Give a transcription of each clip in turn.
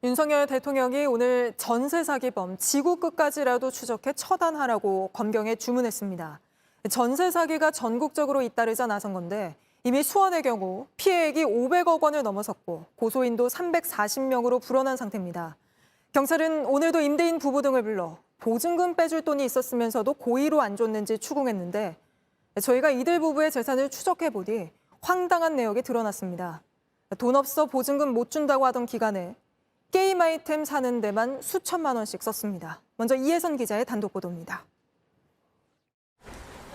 윤석열 대통령이 오늘 전세 사기범 지구 끝까지라도 추적해 처단하라고 검경에 주문했습니다. 전세 사기가 전국적으로 잇따르자 나선 건데 이미 수원의 경우 피해액이 500억 원을 넘어섰고 고소인도 340명으로 불어난 상태입니다. 경찰은 오늘도 임대인 부부 등을 불러 보증금 빼줄 돈이 있었으면서도 고의로 안 줬는지 추궁했는데 저희가 이들 부부의 재산을 추적해보니 황당한 내역이 드러났습니다. 돈 없어 보증금 못 준다고 하던 기간에 게임 아이템 사는 데만 수천만 원씩 썼습니다. 먼저 이혜선 기자의 단독 보도입니다.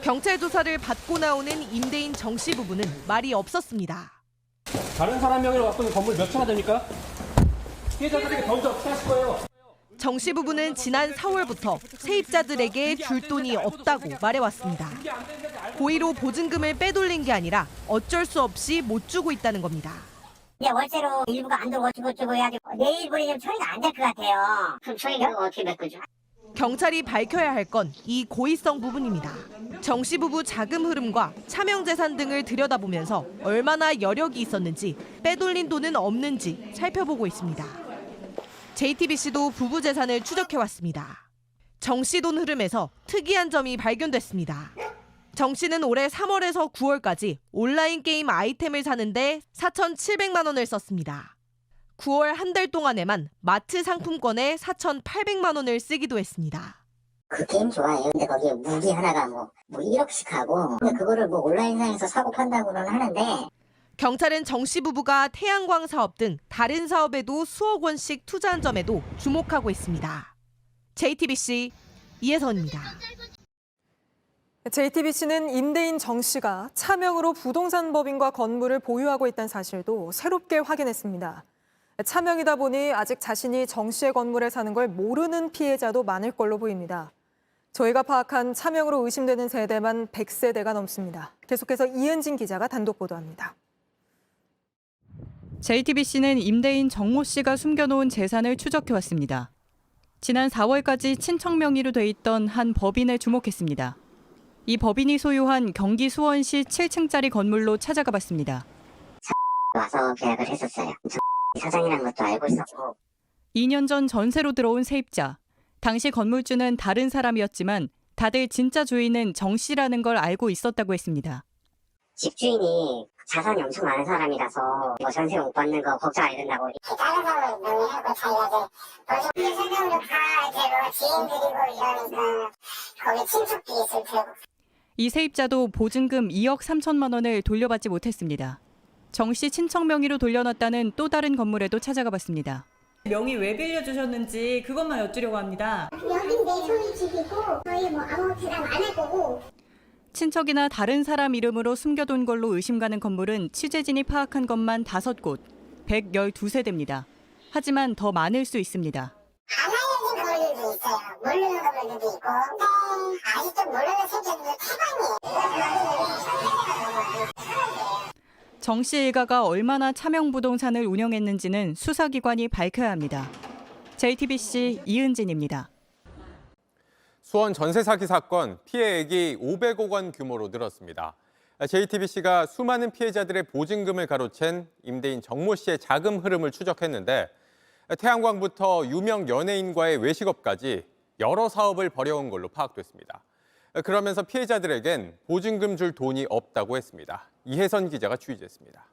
경찰 조사를 받고 나오는 임대인 정 씨 부부는 말이 없었습니다. 다른 사람 명의로 갖고 있는 건물 몇 채나 됩니까? 피해자들에게 먼저 어떻게 하실 거예요? 정 씨 부부는 지난 4월부터 세입자들에게 줄 돈이 없다고 말해왔습니다. 고의로 보증금을 빼돌린 게 아니라 어쩔 수 없이 못 주고 있다는 겁니다. 이제 월세로 일부가 안 들어오고 어쩌고 해야지 내일 모레면 처리가 안 될 것 같아요. 그럼 처리가 어떻게 될 거죠? 경찰이 밝혀야 할 건 이 고의성 부분입니다. 정 씨 부부 자금 흐름과 차명 재산 등을 들여다보면서 얼마나 여력이 있었는지 빼돌린 돈은 없는지 살펴보고 있습니다. JTBC도 부부 재산을 추적해왔습니다. 정 씨 돈 흐름에서 특이한 점이 발견됐습니다. 정 씨는 올해 3월에서 9월까지 온라인 게임 아이템을 사는데 4,700만 원을 썼습니다. 9월 한 달 동안에만 마트 상품권에 4,800만 원을 쓰기도 했습니다. 그 게임 좋아해요. 근데 거기에 무기 하나가 뭐 1억씩 하고 근데 그거를 뭐 온라인상에서 사고 판다고는 하는데 경찰은 정 씨 부부가 태양광 사업 등 다른 사업에도 수억 원씩 투자한 점에도 주목하고 있습니다. JTBC 이혜선입니다. JTBC는 임대인 정 씨가 차명으로 부동산 법인과 건물을 보유하고 있다는 사실도 새롭게 확인했습니다. 차명이다 보니 아직 자신이 정 씨의 건물에 사는 걸 모르는 피해자도 많을 걸로 보입니다. 저희가 파악한 차명으로 의심되는 세대만 100세대가 넘습니다. 계속해서 이은진 기자가 단독 보도합니다. JTBC는 임대인 정모 씨가 숨겨놓은 재산을 추적해왔습니다. 지난 4월까지 친척 명의로 돼 있던 한 법인에 주목했습니다. 이 법인이 소유한 경기 수원시 7층짜리 건물로 찾아가 봤습니다. 와서 계약을 했었어요. 사장이라는 것도 알고 있었고 2년 전 전세로 들어온 세입자. 당시 건물주는 다른 사람이었지만 다들 진짜 주인은 정 씨라는 걸 알고 있었다고 했습니다. 집주인이 자산이 엄청 많은 사람이라서 뭐 전세 못 받는 거 걱정 안 된다고 다른 사람을 명의하고 자기가 이제 설명으로 다 이제 뭐 지인들이고 이러니까 거기 친척들이 있을 테고 이 세입자도 보증금 2억 3천만 원을 돌려받지 못했습니다. 정 씨 친척 명의로 돌려놨다는 또 다른 건물에도 찾아가 봤습니다. 명의 왜 빌려주셨는지 그것만 여쭈려고 합니다. 여긴 내 소유 집이고 저희 뭐 아무 대답 안 할 거고 친척이나 다른 사람 이름으로 숨겨둔 걸로 의심가는 건물은 취재진이 파악한 것만 5곳, 112세대입니다. 하지만 더 많을 수 있습니다. 안 알려진 건물도 있어요. 모르는 건물도 있고 아직도 모르는 세대들도 태반이에요. 정 씨 일가가 얼마나 차명 부동산을 운영했는지는 수사기관이 밝혀야 합니다. JTBC 이은진입니다. 수원 전세 사기 사건 피해액이 500억 원 규모로 늘었습니다. JTBC가 수많은 피해자들의 보증금을 가로챈 임대인 정모 씨의 자금 흐름을 추적했는데 태양광부터 유명 연예인과의 외식업까지 여러 사업을 벌여온 걸로 파악됐습니다. 그러면서 피해자들에겐 보증금 줄 돈이 없다고 했습니다. 이혜선 기자가 취재했습니다.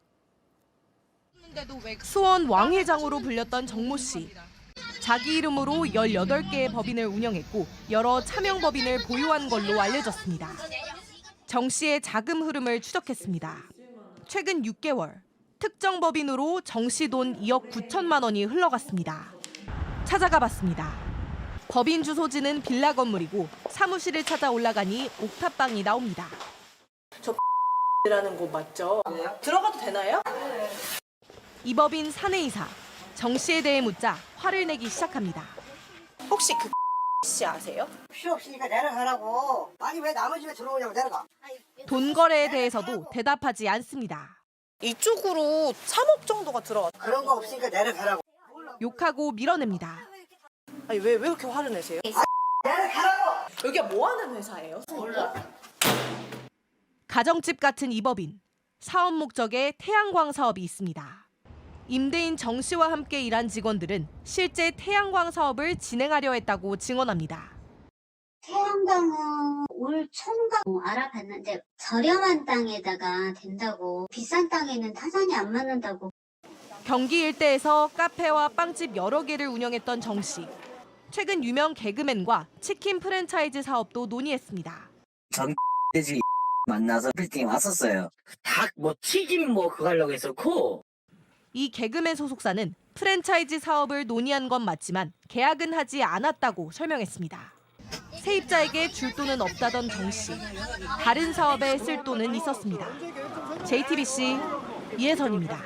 수원 왕회장으로 불렸던 정모 씨. 자기 이름으로 18개의 법인을 운영했고 여러 차명 법인을 보유한 걸로 알려졌습니다. 정 씨의 자금 흐름을 추적했습니다. 최근 6개월, 특정 법인으로 정 씨 돈 2억 9천만 원이 흘러갔습니다. 찾아가 봤습니다. 법인 주소지는 빌라 건물이고 사무실을 찾아 올라가니 옥탑방이 나옵니다. 라는 곳 맞죠? 들어가도 되나요? 이 법인 사내이사, 정 씨에 대해 묻자 화를 내기 시작합니다. 혹시 그 씨 아세요? 필요 없으니까 내려가라고. 아니 왜 남의 집에 들어오냐고 내려가. 돈 거래에 대해서도 대답하지 않습니다. 이쪽으로 3억 정도가 들어갔어요. 그런 거 없으니까 내려가라고. 욕하고 밀어냅니다. 아니 왜 그렇게 화를 내세요? 내려가라고. 여기가 뭐 하는 회사예요? 몰라. 가정집 같은 이 법인, 사업 목적의 태양광 사업이 있습니다. 임대인 정 씨와 함께 일한 직원들은 실제 태양광 사업을 진행하려 했다고 증언합니다. 태양광은 올 총각 알아봤는데 저렴한 땅에다가 된다고, 비싼 땅에는 타산이 안 맞는다고. 경기 일대에서 카페와 빵집 여러 개를 운영했던 정 씨. 최근 유명 개그맨과 치킨 프랜차이즈 사업도 논의했습니다. 돼지 만나서 빌딩에 왔었어요. 닭 뭐 튀김 뭐 그거 하려고 했었고. 이 개그맨 소속사는 프랜차이즈 사업을 논의한 건 맞지만 계약은 하지 않았다고 설명했습니다. 세입자에게 줄 돈은 없다던 정 씨. 다른 사업에 쓸 돈은 있었습니다. JTBC 이혜선입니다.